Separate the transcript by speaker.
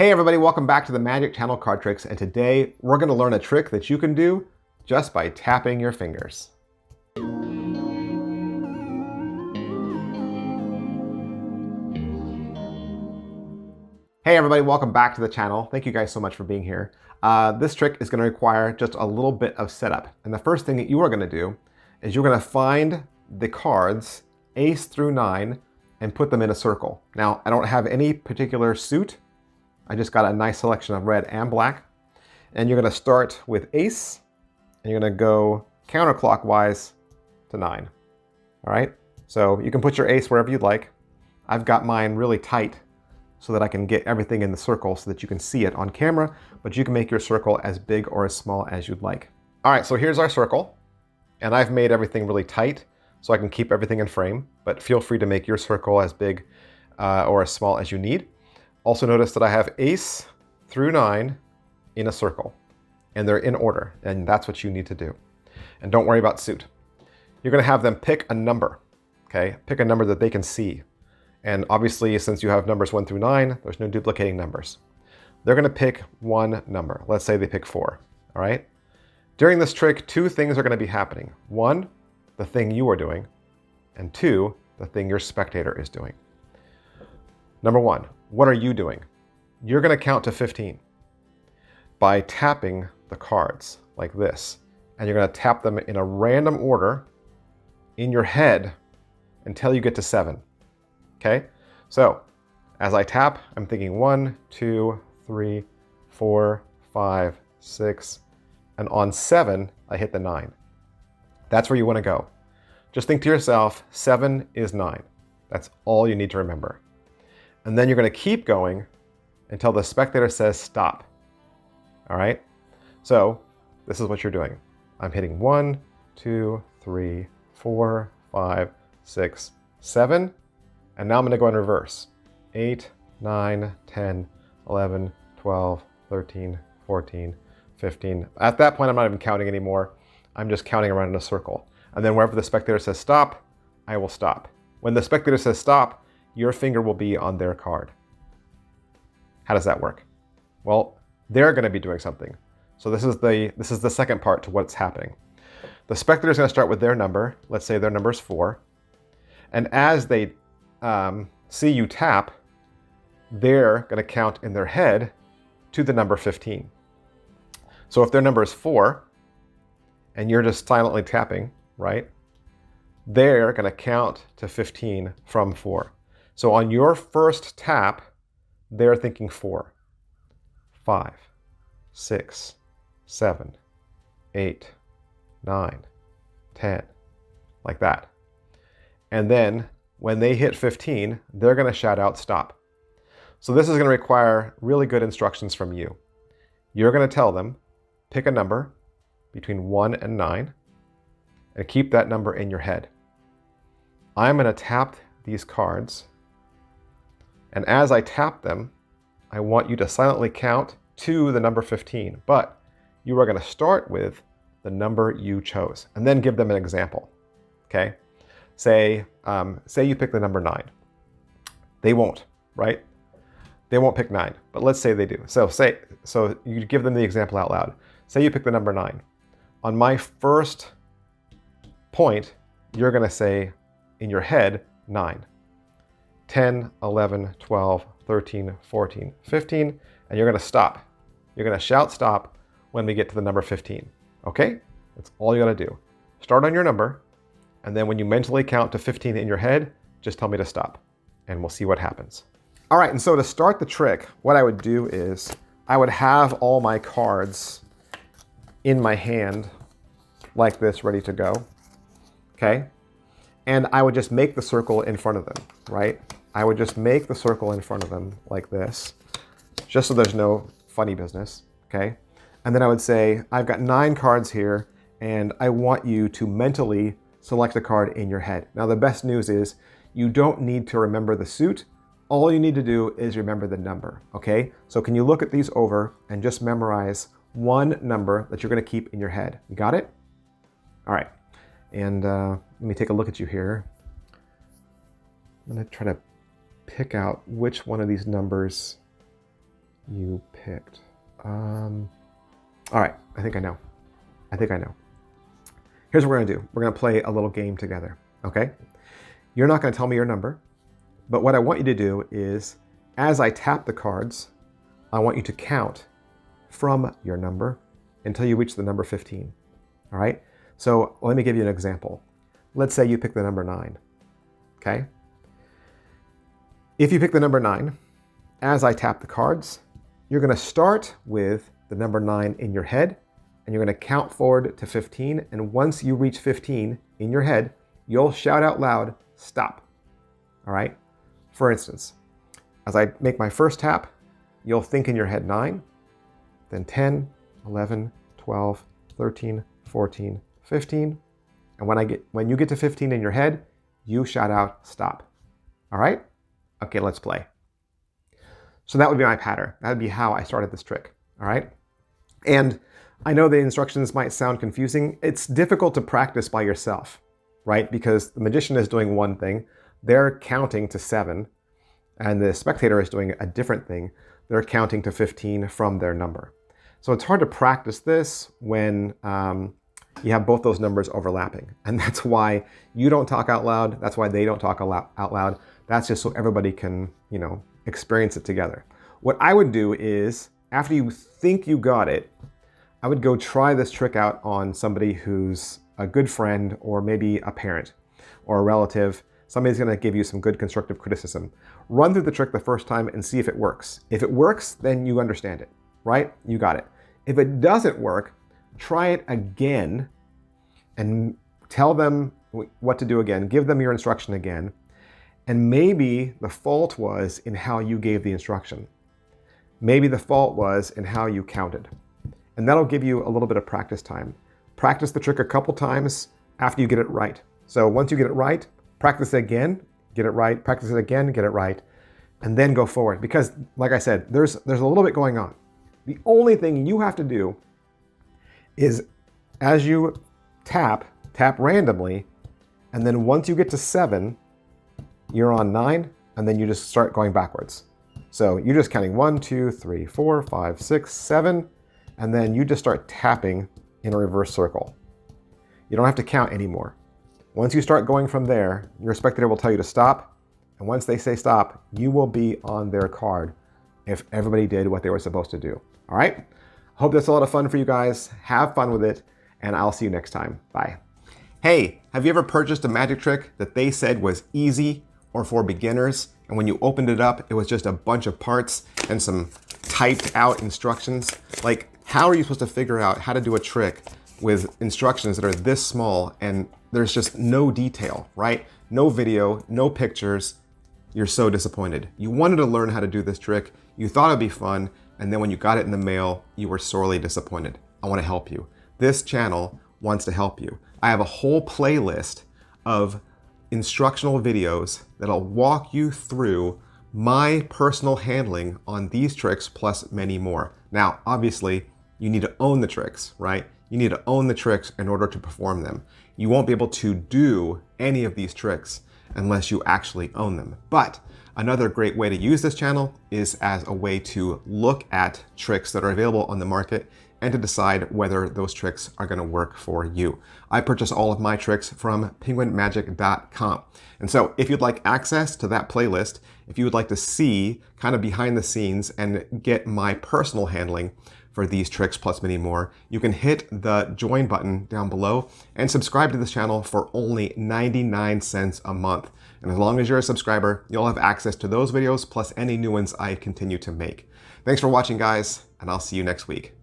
Speaker 1: Hey everybody, welcome back to the Magic Channel Card Tricks, and today we're going to learn a trick that you can do just by tapping your fingers. Hey everybody, welcome back to the channel. Thank you guys so much for being here. This trick is going to require just a little bit of setup. And the first thing that you are going to do is you're going to find the cards ace through 9 and put them in a circle. Now, I don't have any particular suit. I just got a nice selection of red and black. And you're going to start with ace, and you're going to go counterclockwise to 9. All right? So you can put your ace wherever you'd like. I've got mine really tight so that I can get everything in the circle so that you can see it on camera, but you can make your circle as big or as small as you'd like. All right, so here's our circle, and I've made everything really tight so I can keep everything in frame, but feel free to make your circle as big or as small as you need. Also notice that I have ace through 9 in a circle, and they're in order, and that's what you need to do. And don't worry about suit. You're gonna have them pick a number, okay? Pick a number that they can see. And obviously, since you have numbers 1 through 9, there's no duplicating numbers. They're gonna pick one number. Let's say they pick 4, all right? During this trick, two things are gonna be happening. One, the thing you are doing, and two, the thing your spectator is doing. Number one, what are you doing? You're gonna count to 15 by tapping the cards like this. And you're gonna tap them in a random order in your head until you get to 7. Okay, so as I tap, I'm thinking 1, 2, 3, 4, 5, 6, and on 7, I hit the 9. That's where you want to go. Just think to yourself, 7 is 9. That's all you need to remember. And then you're going to keep going until the spectator says stop. All right, so this is what you're doing. I'm hitting 1, 2, 3, 4, 5, 6, 7. And now I'm going to go in reverse. 8, 9, 10, 11, 12, 13, 14, 15. At that point, I'm not even counting anymore. I'm just counting around in a circle. And then wherever the spectator says stop, I will stop. When the spectator says stop, your finger will be on their card. How does that work? Well, they're going to be doing something. So this is the second part to what's happening. The spectator is going to start with their number. Let's say their number is 4. And as they see you tap, they're going to count in their head to the number 15. So if their number is 4, and you're just silently tapping, right? They're going to count to 15 from 4. So on your first tap, they're thinking 4, 5, 6, 7, 8, 9, 10, like that. And then when they hit 15, they're going to shout out stop. So this is going to require really good instructions from you. You're going to tell them, pick a number between 1 and 9, and keep that number in your head. I'm going to tap these cards, and as I tap them, I want you to silently count to the number 15, but you are going to start with the number you chose, and then give them an example, okay? Say you pick the number 9. They won't, right? They won't pick 9, but let's say they do. So you give them the example out loud. Say you pick the number 9. On my first point, you're going to say in your head 9, 10, 11, 12, 13, 14, 15, and you're going to stop. You're going to shout stop when we get to the number 15. Okay? That's all you got to do. Start on your number. And then when you mentally count to 15 in your head, just tell me to stop, and we'll see what happens. All right, and so to start the trick, what I would do is I would have all my cards in my hand like this, ready to go, okay? And I would just make the circle in front of them, right? I would just make the circle in front of them like this, just so there's no funny business, okay? And then I would say, I've got 9 cards here, and I want you to mentally select a card in your head. Now, the best news is you don't need to remember the suit. All you need to do is remember the number, okay? So can you look at these over and just memorize one number that you're going to keep in your head? You got it? All right. And let me take a look at you here. I'm going to try to pick out which one of these numbers you picked. All right, I think I know. Here's what we're gonna do. We're gonna play a little game together, okay? You're not gonna tell me your number, but what I want you to do is, as I tap the cards, I want you to count from your number until you reach the number 15, all right? So let me give you an example. Let's say you pick the number 9, okay? If you pick the number 9, as I tap the cards, you're gonna start with the number 9 in your head, and you're gonna count forward to 15, and once you reach 15 in your head, you'll shout out loud, stop, all right? For instance, as I make my first tap, you'll think in your head 9, then 10, 11, 12, 13, 14, 15, and when you get to 15 in your head, you shout out, stop, all right? Okay, let's play. So that would be my pattern. That would be how I started this trick, all right? And I know the instructions might sound confusing. It's difficult to practice by yourself, right? Because the magician is doing one thing, they're counting to 7, and the spectator is doing a different thing. They're counting to 15 from their number. So it's hard to practice this when you have both those numbers overlapping. And that's why you don't talk out loud. That's why they don't talk out loud. That's just so everybody can, experience it together. What I would do is, after you think you got it, I would go try this trick out on somebody who's a good friend, or maybe a parent or a relative. Somebody's gonna give you some good constructive criticism. Run through the trick the first time and see if it works. If it works, then you understand it, right? You got it. If it doesn't work, try it again and tell them what to do again. Give them your instruction again. And maybe the fault was in how you gave the instruction. Maybe the fault was in how you counted. And that'll give you a little bit of practice time. Practice the trick a couple times after you get it right. So once you get it right, practice it again, get it right, practice it again, get it right, and then go forward. Because like I said, there's a little bit going on. The only thing you have to do is, as you tap randomly, and then once you get to 7, you're on 9, and then you just start going backwards. So you're just counting 1, 2, 3, 4, 5, 6, 7, and then you just start tapping in a reverse circle. You don't have to count anymore. Once you start going from there, your spectator will tell you to stop, and once they say stop, you will be on their card if everybody did what they were supposed to do. All right? Hope that's a lot of fun for you guys. Have fun with it, and I'll see you next time. Bye. Hey, have you ever purchased a magic trick that they said was easy or for beginners, and when you opened it up, it was just a bunch of parts and some typed out instructions? Like, how are you supposed to figure out how to do a trick with instructions that are this small and there's just no detail, right? No video, no pictures. You're so disappointed. You wanted to learn how to do this trick. You thought it'd be fun. And then when you got it in the mail, you were sorely disappointed. I want to help you. This channel wants to help you. I have a whole playlist of instructional videos that'll walk you through my personal handling on these tricks plus many more. Now, obviously, you need to own the tricks, right? You need to own the tricks in order to perform them. You won't be able to do any of these tricks unless you actually own them. But another great way to use this channel is as a way to look at tricks that are available on the market and to decide whether those tricks are going to work for you. I purchase all of my tricks from penguinmagic.com. And so if you'd like access to that playlist, if you would like to see kind of behind the scenes and get my personal handling for these tricks plus many more, you can hit the join button down below and subscribe to this channel for only 99 cents a month. And as long as you're a subscriber, you'll have access to those videos plus any new ones I continue to make. Thanks for watching, guys, and I'll see you next week.